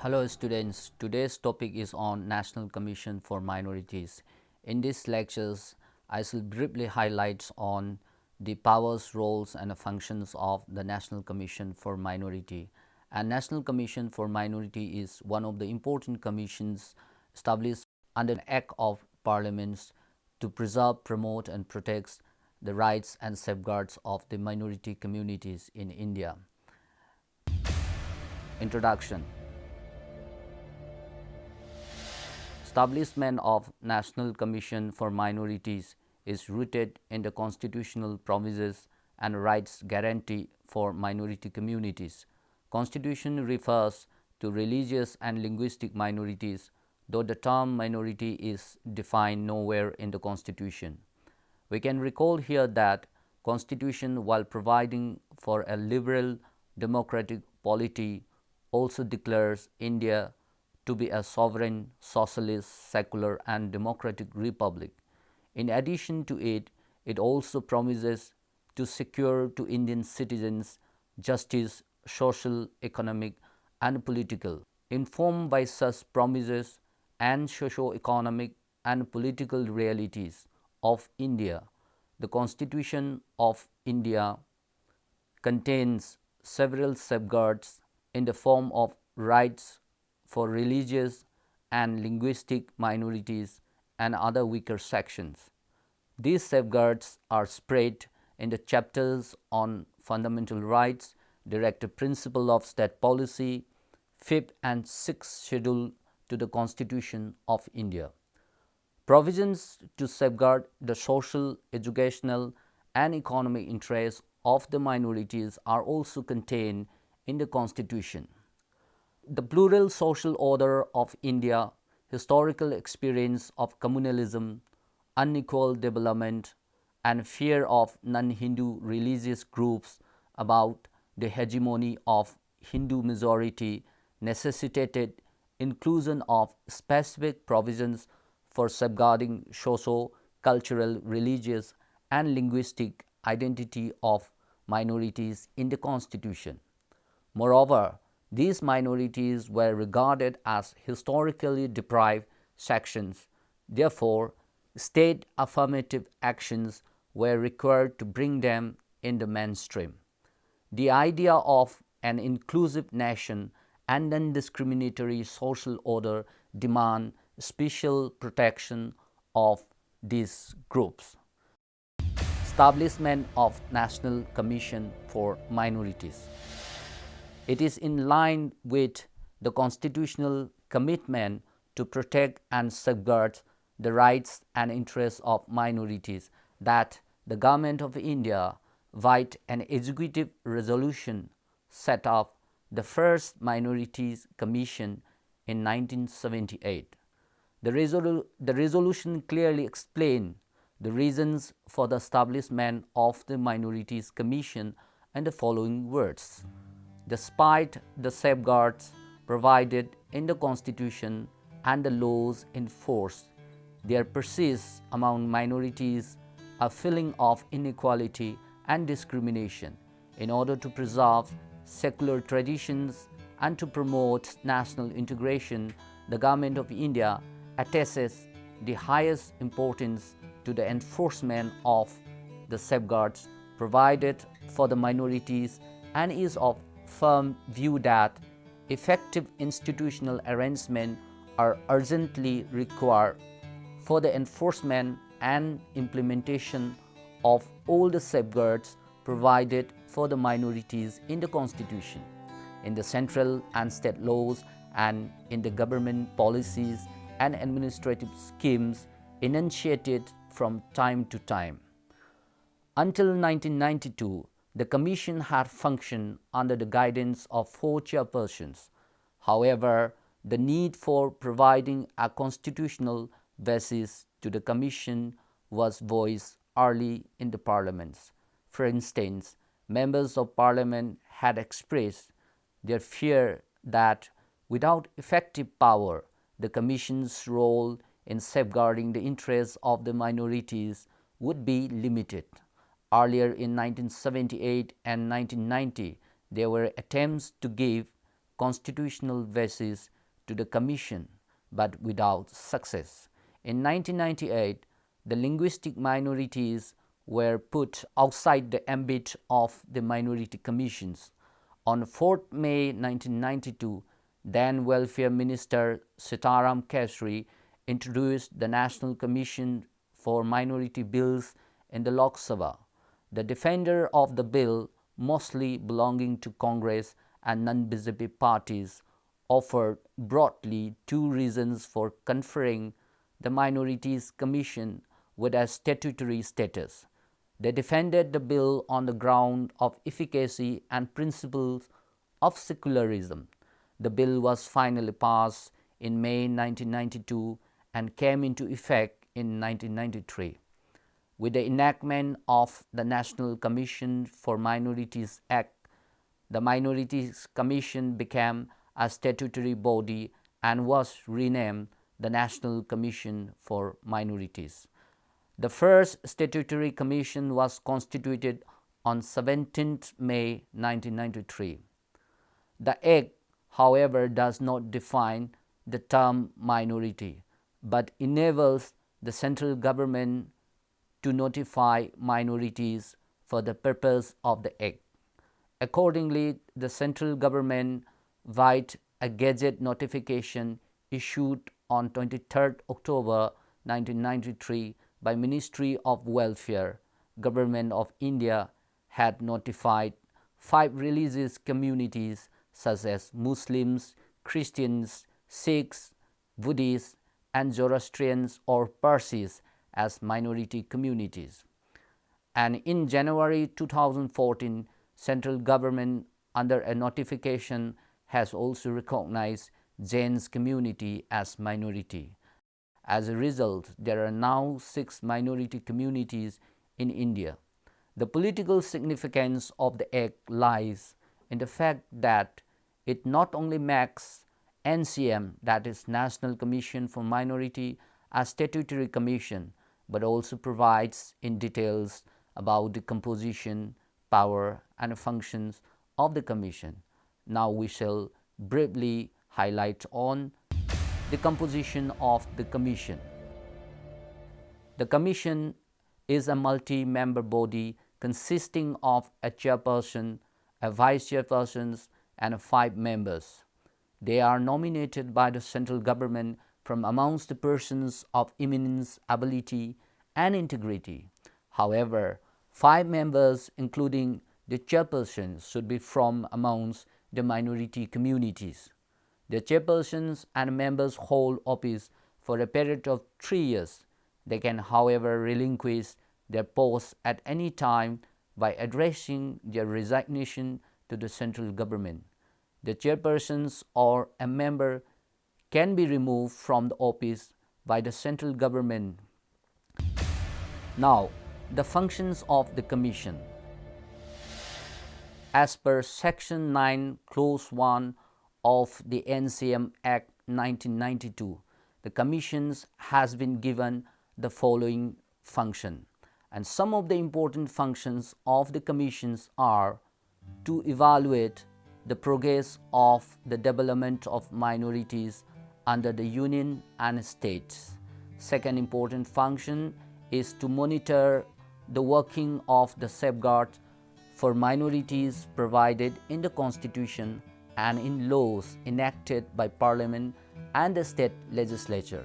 Hello students, today's topic is on National Commission for Minorities. In these lectures, I shall briefly highlight on the powers, roles and functions of the National Commission for Minority. And National Commission for Minority is one of the important commissions established under an Act of Parliament to preserve, promote and protect the rights and safeguards of the minority communities in India. Introduction. Establishment of National Commission for Minorities is rooted in the constitutional promises and rights guarantee for minority communities. Constitution refers to religious and linguistic minorities, though the term minority is defined nowhere in the Constitution. We can recall here that Constitution, while providing for a liberal democratic polity, also declares India to be a sovereign, socialist, secular and democratic republic. In addition to it, it also promises to secure to Indian citizens justice, social, economic and political. Informed by such promises and socio-economic and political realities of India, the Constitution of India contains several safeguards in the form of rights for religious and linguistic minorities and other weaker sections. These safeguards are spread in the chapters on fundamental rights, directive principle of state policy, 5th and 6th schedule to the Constitution of India. Provisions to safeguard the social, educational and economic interests of the minorities are also contained in the Constitution. The plural social order of India, historical experience of communalism, unequal development and fear of non-Hindu religious groups about the hegemony of Hindu majority necessitated inclusion of specific provisions for safeguarding socio-cultural, religious and linguistic identity of minorities in the Constitution. Moreover, these minorities were regarded as historically deprived sections. Therefore, state affirmative actions were required to bring them in the mainstream. The idea of an inclusive nation and non-discriminatory social order demand special protection of these groups. Establishment of National Commission for Minorities. It is in line with the constitutional commitment to protect and safeguard the rights and interests of minorities that the Government of India, via an executive resolution, set up the first Minorities Commission in 1978. The resolution clearly explained the reasons for the establishment of the Minorities Commission in the following words. Despite the safeguards provided in the Constitution and the laws in force, there persists among minorities a feeling of inequality and discrimination. In order to preserve secular traditions and to promote national integration, the Government of India attaches the highest importance to the enforcement of the safeguards provided for the minorities and is of firm view that effective institutional arrangements are urgently required for the enforcement and implementation of all the safeguards provided for the minorities in the Constitution, in the central and state laws, and in the government policies and administrative schemes enunciated from time to time. Until 1992, the Commission had functioned under the guidance of 4 chairpersons. However, the need for providing a constitutional basis to the Commission was voiced early in the parliaments. For instance, members of Parliament had expressed their fear that without effective power, the Commission's role in safeguarding the interests of the minorities would be limited. Earlier in 1978 and 1990, there were attempts to give constitutional basis to the Commission, but without success. In 1998, the linguistic minorities were put outside the ambit of the minority commissions. On 4th May 1992, then Welfare Minister Sitaram Kesri introduced the National Commission for Minority Bills in the Lok Sabha. The defender of the bill, mostly belonging to Congress and non-BJP parties, offered broadly two reasons for conferring the Minorities Commission with a statutory status. They defended the bill on the ground of efficacy and principles of secularism. The bill was finally passed in May 1992 and came into effect in 1993. With the enactment of the National Commission for Minorities Act, the Minorities Commission became a statutory body and was renamed the National Commission for Minorities. The first statutory commission was constituted on 17th May 1993. The Act, however, does not define the term minority, but enables the central government to notify minorities for the purpose of the Act. Accordingly, the central government, via a Gazette notification issued on 23rd October 1993 by Ministry of Welfare, Government of India, had notified 5 religious communities such as Muslims, Christians, Sikhs, Buddhists, and Zoroastrians or Parsis as minority communities. And in January 2014, central government under a notification has also recognized Jain's community as minority. As a result, there are now 6 minority communities in India. The political significance of the Act lies in the fact that it not only makes NCM, that is National Commission for Minority, a statutory commission, but also provides in details about the composition, power, and functions of the Commission. Now we shall briefly highlight on the composition of the Commission. The Commission is a multi-member body consisting of a chairperson, a vice chairpersons, and 5 members. They are nominated by the central government from amongst the persons of eminence, ability, and integrity. However, 5 members, including the chairperson, should be from amongst the minority communities. The chairpersons and members hold office for a period of 3 years. They can, however, relinquish their posts at any time by addressing their resignation to the central government. The chairpersons or a member can be removed from the office by the central government. Now, the functions of the Commission. As per Section 9, Clause 1 of the NCM Act 1992, the Commissions has been given the following function. And some of the important functions of the Commissions are to evaluate the progress of the development of minorities under the Union and states. Second important function is to monitor the working of the safeguards for minorities provided in the Constitution and in laws enacted by Parliament and the state legislature,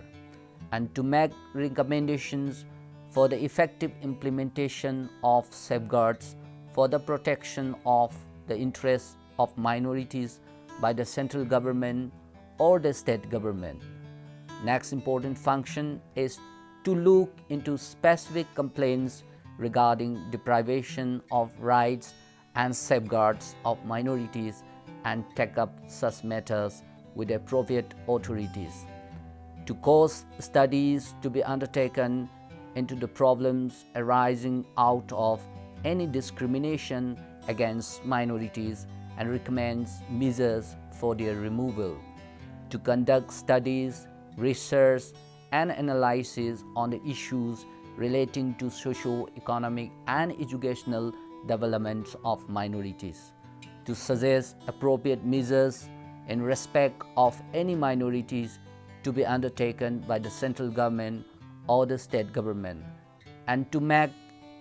and to make recommendations for the effective implementation of safeguards for the protection of the interests of minorities by the central government or the state government. Next important function is to look into specific complaints regarding deprivation of rights and safeguards of minorities and take up such matters with appropriate authorities. To cause studies to be undertaken into the problems arising out of any discrimination against minorities and recommends measures for their removal. To conduct studies, research, and analysis on the issues relating to socio-economic and educational development of minorities. To suggest appropriate measures in respect of any minorities to be undertaken by the central government or the state government, and to make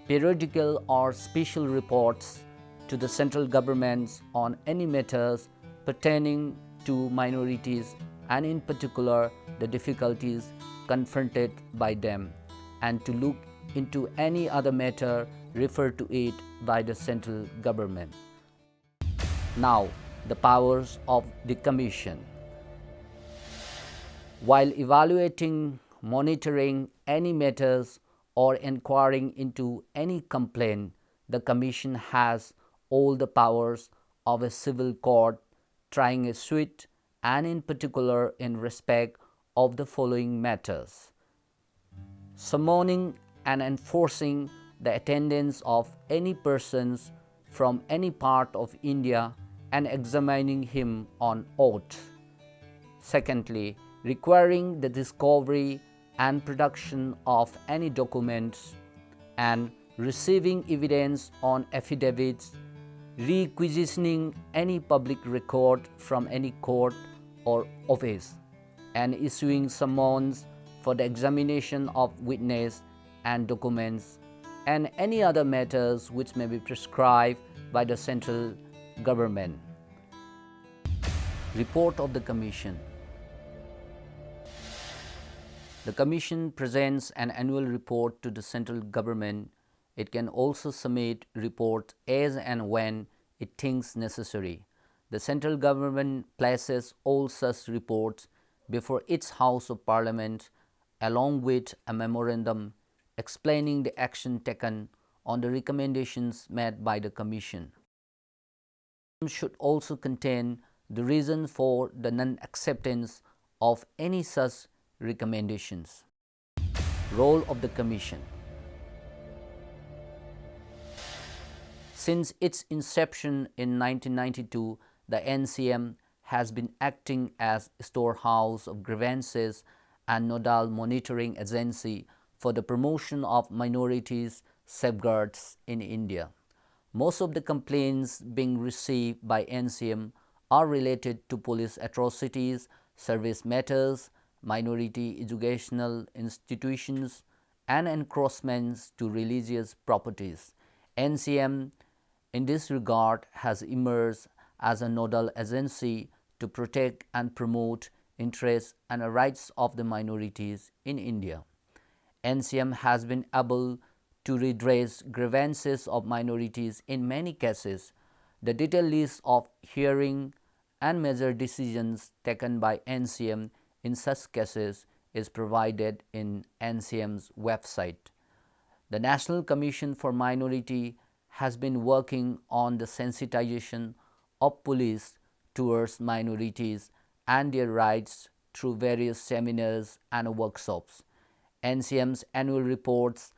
periodical or special reports to the central governments on any matters pertaining to minorities, and in particular the difficulties confronted by them, and to look into any other matter referred to it by the central government. Now, the powers of the Commission. While evaluating, monitoring any matters or inquiring into any complaint, the Commission has all the powers of a civil court trying a suit, and in particular in respect of the following matters: summoning and enforcing the attendance of any persons from any part of India and examining him on oath. Secondly, requiring the discovery and production of any documents and receiving evidence on affidavits, requisitioning any public record from any court or office, and issuing summons for the examination of witness and documents, and any other matters which may be prescribed by the central government. Report of the Commission. The Commission presents an annual report to the central government. It can also submit reports as and when it thinks necessary. The central government places all such reports before its House of Parliament along with a memorandum explaining the action taken on the recommendations made by the Commission. It should also contain the reason for the non-acceptance of any such recommendations. Role of the Commission. Since its inception in 1992, the NCM has been acting as storehouse of grievances and nodal monitoring agency for the promotion of minorities safeguards in India. Most of the complaints being received by NCM are related to police atrocities, service matters, minority educational institutions, and encroachments to religious properties. NCM in this regard has emerged as a nodal agency to protect and promote interests and rights of the minorities in India. NCM has been able to redress grievances of minorities in many cases. The detailed list of hearing and major decisions taken by NCM in such cases is provided in NCM's website. The National Commission for Minority has been working on the sensitization of police towards minorities and their rights through various seminars and workshops. NCM's annual reports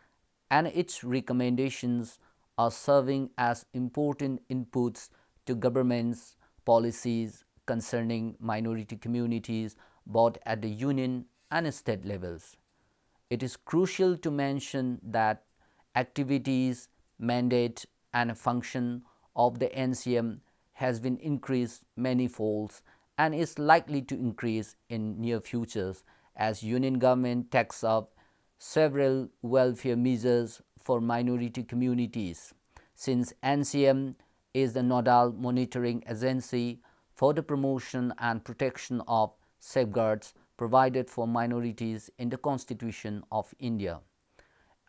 and its recommendations are serving as important inputs to government's policies concerning minority communities both at the union and state levels. It is crucial to mention that activities, mandate, and function of the NCM has been increased many folds and is likely to increase in near futures as union government takes up several welfare measures for minority communities. Since NCM is the nodal monitoring agency for the promotion and protection of safeguards provided for minorities in the Constitution of India,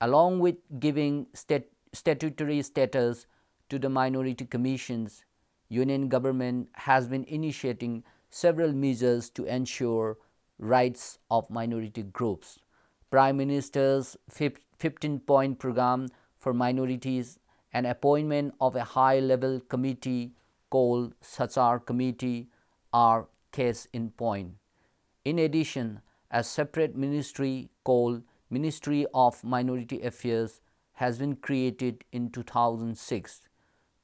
along with giving statutory status to the minority commissions, union government has been initiating several measures to ensure rights of minority groups. Prime Minister's 15-point program for minorities and appointment of a high-level committee called Sachar Committee are case in point. In addition, a separate ministry called Ministry of Minority Affairs has been created in 2006.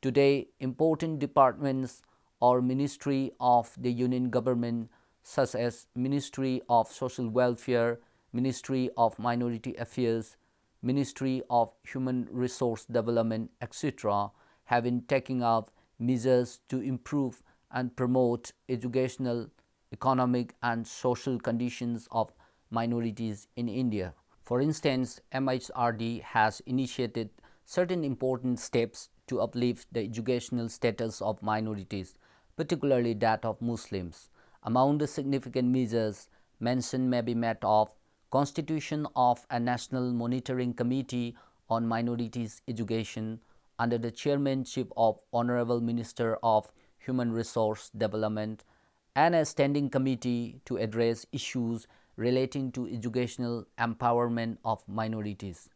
Today, important departments or Ministry of the Union Government such as Ministry of Social Welfare, Ministry of Minority Affairs, Ministry of Human Resource Development, etc. have been taking up measures to improve and promote educational, economic and social conditions of minorities in India. For instance, MHRD has initiated certain important steps to uplift the educational status of minorities, particularly that of Muslims. Among the significant measures mention may be met of constitution of a National Monitoring Committee on Minorities Education under the chairmanship of Honorable Minister of Human Resource Development, and a standing committee to address issues relating to educational empowerment of minorities.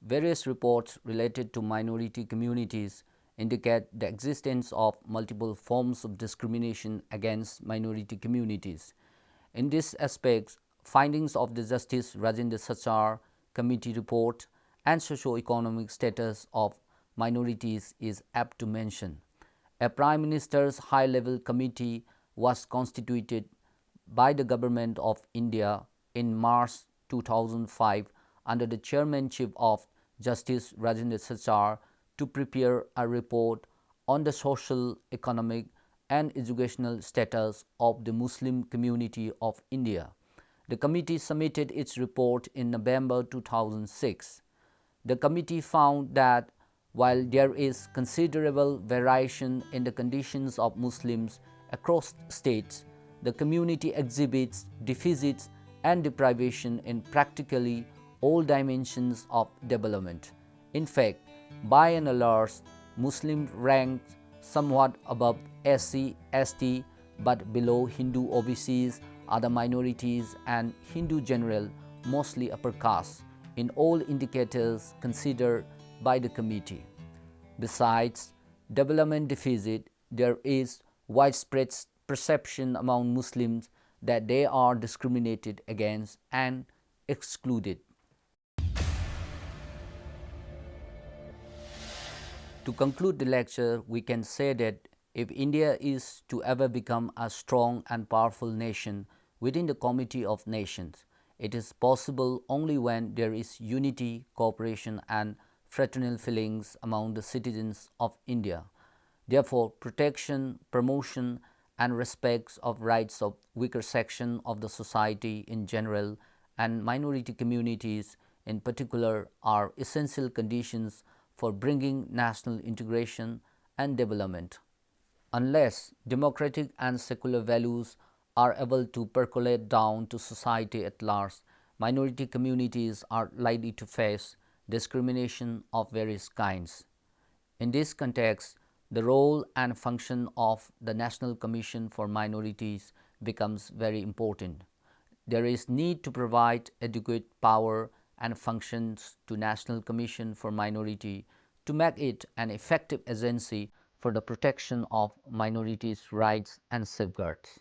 Various reports related to minority communities indicate the existence of multiple forms of discrimination against minority communities. In this aspect, findings of the Justice Rajendra Sachar Committee report and socio-economic status of minorities is apt to mention. A Prime Minister's high-level committee was constituted by the Government of India in March 2005 under the chairmanship of Justice Rajendra Sachar to prepare a report on the social, economic and educational status of the Muslim community of India. The committee submitted its report in November 2006. The committee found that while there is considerable variation in the conditions of Muslims across states, the community exhibits deficits and deprivation in practically all dimensions of development. In fact, by and large, Muslims ranked somewhat above SC, ST, but below Hindu OBCs, other minorities and Hindu general, mostly upper caste, in all indicators considered by the committee. Besides development deficit, there is widespread perception among Muslims that they are discriminated against and excluded. To conclude the lecture, we can say that if India is to ever become a strong and powerful nation within the Community of Nations, it is possible only when there is unity, cooperation and fraternal feelings among the citizens of India. Therefore, protection, promotion and respect of rights of weaker section of the society in general and minority communities in particular are essential conditions for bringing national integration and development. Unless democratic and secular values are able to percolate down to society at large, minority communities are likely to face discrimination of various kinds. In this context, the role and function of the National Commission for Minorities becomes very important. There is need to provide adequate power and functions to National Commission for Minority to make it an effective agency for the protection of minorities' rights and safeguards.